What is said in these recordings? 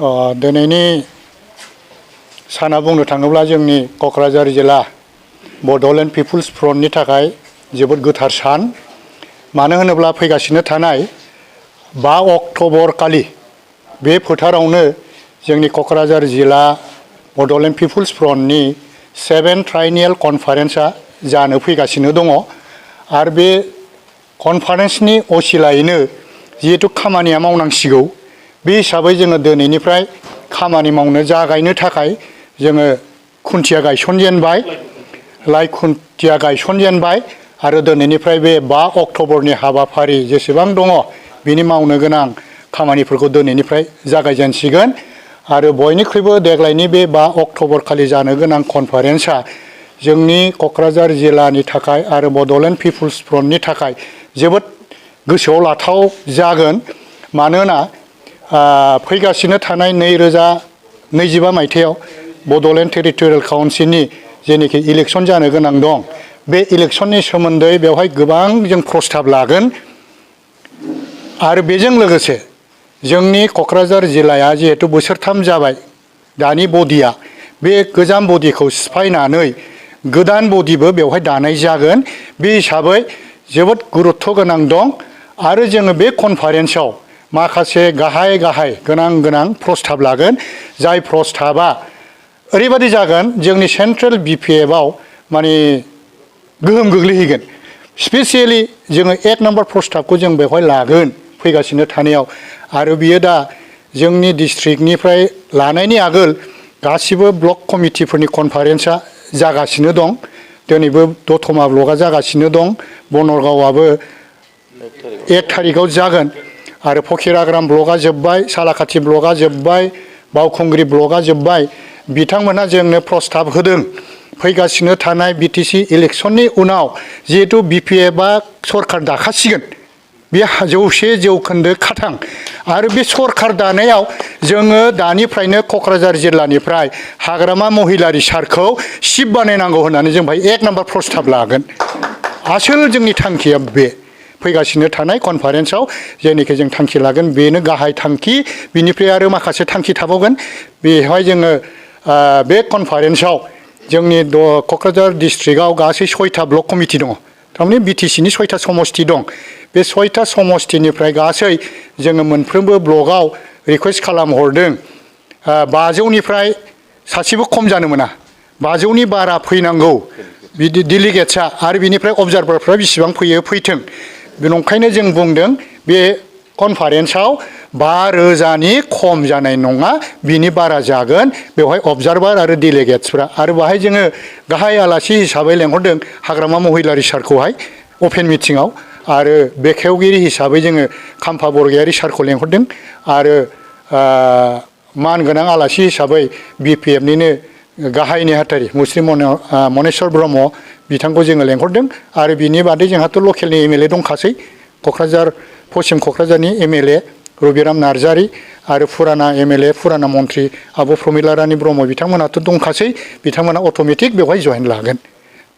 दिनैनि साना बुंनो थाङोब्ला जोंनि क'क्राझार जिल्ला बड'लेण्ड पिपुल्स फ्रन्टनि थाखाय जोबोद गोथार सान। मानो होनोब्ला फैगासिनो थानाय 5 अक्ट'बर खालि बे फोथारावनो जोंनि क'क्राझार जिल्ला बड'लेण्ड पिपुल्स फ्रन्टनि 7th ट्राइनियेल कनफारेन्सआ जानो फैगासिनो दङ आरो बे कनफारेन्सनि असिलायैनो जिहेतु खामानिया मावनांसिगौ बे हिसाबै जोङो दिनैनिफ्राय खामानि मावनो जागायनो थाखाय जोङो खुन्थिया गायसनजेनबाय, लाइ खुन्थिया गायसनजेनबाय आरो दिनैनिफ्राय बे 5 अक्ट'बरनि हाबाफारि जेसेबां दङ बिनि मावनो गोनां खामानिफोरखौ दिनैनिफ्राय जागायजेनसिगोन आरो बयनिख्रुइबो देग्लायनि बे 5 अक्ट'बर खालि जानो गोनां कनफारेन्सआ जोंनि क'क्राझार जिल्लानि थाखाय आरो बड'लेण्ड पिपुल्स फ्रन्टनि थाखाय जोबोद गोसोआव लाथाव जागोन। मानोना फैगासिनो थानाय 2025 मायथाइयाव बड'लेण्ड टेरिटरियेल काउन्सिलनि जेनोखि इलेक्सन जानो गोनां दं, बे इलेक्सननि सोमोन्दै बेवहाय गोबां जों प्रस्ताब लागोन आरो बेजों लोगोसे जोंनि क'क्राझार जिल्लाया जिहेतु बोसोरथाम जाबाय दानि बडिया, बे गोजाम बडिखौ सिफायनानै गोदान बडिबो बेवहाय दानाय जागोन। बे हिसाबै जोबोद गुरुत्व गोनां दं आरो जोङो बे कनफारेन्सआव माखासे गाहाय गोनां प्रस्ताब लागोन, जाय प्रस्ताबा ओरैबादि जागोन जोंनि सेन्ट्रेल बिपिएफआव माने गोहोम गोग्लैहैगोन। स्पेसियेलि जोङो 1 नम्बर प्रस्ताबखौ जों बेवहाय लागोन फैगासिनो थानायाव आरो बियो दा जोंनि डिस्ट्रिक्टनिफ्राय लानायनि आगोल गासिबो ब्लक कमिटिफोरनि कनफारेन्सआ जागासिनो दं। दिनैबो दतमा ब्लकआ जागासिनो दं, बनरगावआबो 1 थारिखआव जागोन आरो फकिराग्राम ब्लकआ जोब्बाय, सालाकाथि ब्लकआ जोब्बाय, बावखुंग्रि ब्लकआ जोब्बाय। बिथांमोनहा जोंनो प्रस्ताब होदों फैगासिनो थानाय बिटिसि इलेक्सननि उनाव जिहेतु बिपिएफआ सरकार दाखासिगोन, बे 100% खाथां आरो बे सरकार दानायाव जोङो दानिफ्रायनो क'क्राझार जिल्लानिफ्राय हाग्रामा महिला रिसार्टखौ सिप बानायनांगौ होननानै जों बेहाय 1 नम्बर प्रस्ताब लागोन। आसोल जोंनि थांखिया बे फैगासिनो थानाय कनफारेन्सआव जेनोखि जों थांखि लागोन बेनो गाहाय थांखि। बिनिफ्राय आरो माखासे थांखि थाबावगोन। बेवहाय जोङो बे कनफारेन्सआव जोंनि क'क्राझार डिस्ट्रिक्टआव गासै 6टा ब्लक कमिटि दङ, थारमाने बिटिसिनि 6टा समष्टि दं। बे 6टा समष्टिनिफ्राय गासै जोङो मोनफ्रोमबो ब्लकआव रिकुवेस्ट खालामहरदों 500निफ्राय सासेबो खम जानो मोना, 500नि बारा फैनांगौ बिदि डेलिगेट्सआ आरो बिनिफ्राय अबजार्भारफ्रा बेसेबां फैयो फैथों। नंखायनो जों बुंदों बे कनफारेन्सआव 5000नि खम जानाय नङा, बिनि बारा जागोन बेवहाय अबजार्भार आरो डेलिगेट्सफ्रा। आरो बाहाय जोङो गाहाय आलासि हिसाबै लेंहरदों हाग्रामा महिला रिसार्टखौहाय अपेन मिटिङाव आरो बेखेवगिरि हिसाबै जोङो खाम्फा बरगयारि सारखौ लेंहरदों आरो मानगोनां आलासि हिसाबै बिपिएफनिनो गाहाय नेहाथारि मुस्रि मनेस्वर ब्रह्म बिथांखौ जोङो लेंहरदों आरो बिनि बादै जोंहाथ' लकेलनि एमएलए दंखासै, क'क्राझार पश्चिम क'क्राझारनि एमएलए रबिराम नार्जारी आरो फुराना एमएलए फुराना मन्त्रि आब' प्रमिला रानी ब्रह्म बिथांमोनाथ' दंखासै, बिथांमोना अट'मेटिक बेवहाय जइन लागोन।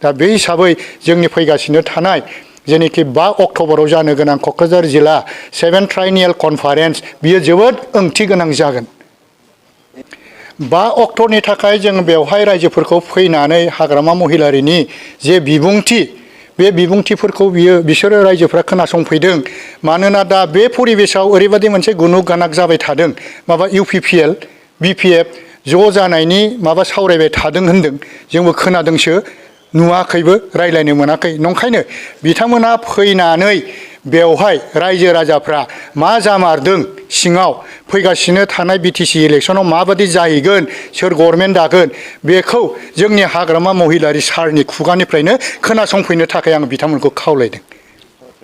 दा बे हिसाबै जोंनि फैगासिनो थानाय जेनोखि 5 अक्ट'बराव जानो गोनां क'क्राझार जिल्ला 7th ट्राइनियेल कनफारेन्स बियो जोबोद ओंथि गोनां जागोन। 5 अक्ट'नि थाखाय जों बेवहाय रायजोफोरखौ फैनानै हाग्रामा महिलारिनि जे बिबुंथि, बे बिबुंथिफोरखौ बिसोरो रायजोफ्रा खोनासंफैदों। मानोना दा बे परिबेसाव ओरैबादि मोनसे गुनु गानाक जाबाय थादों, माबा इउपिपिएल बिपिएफ ज' जानायनि माबा सावरायबाय थादों होनदों, जोंबो खोनादोंसो नुवाखैबो रायज्लायनो मोनाखै। नंखायनो बिथांमोना फैनानै बेवहाय रायजो राजाफ्रा मा जामारदों सिङाव फैगासिनो थानाय बिटिसि इलेक्सनाव माबादि जाहैगोन, सोर गभर्नमेन्ट दागोन, बेखौ जोंनि हाग्रामा महिलारि सारनि खुगानिफ्रायनो खोनासंफैनो थाखाय आं बिथांमोनखौ खावलायदों।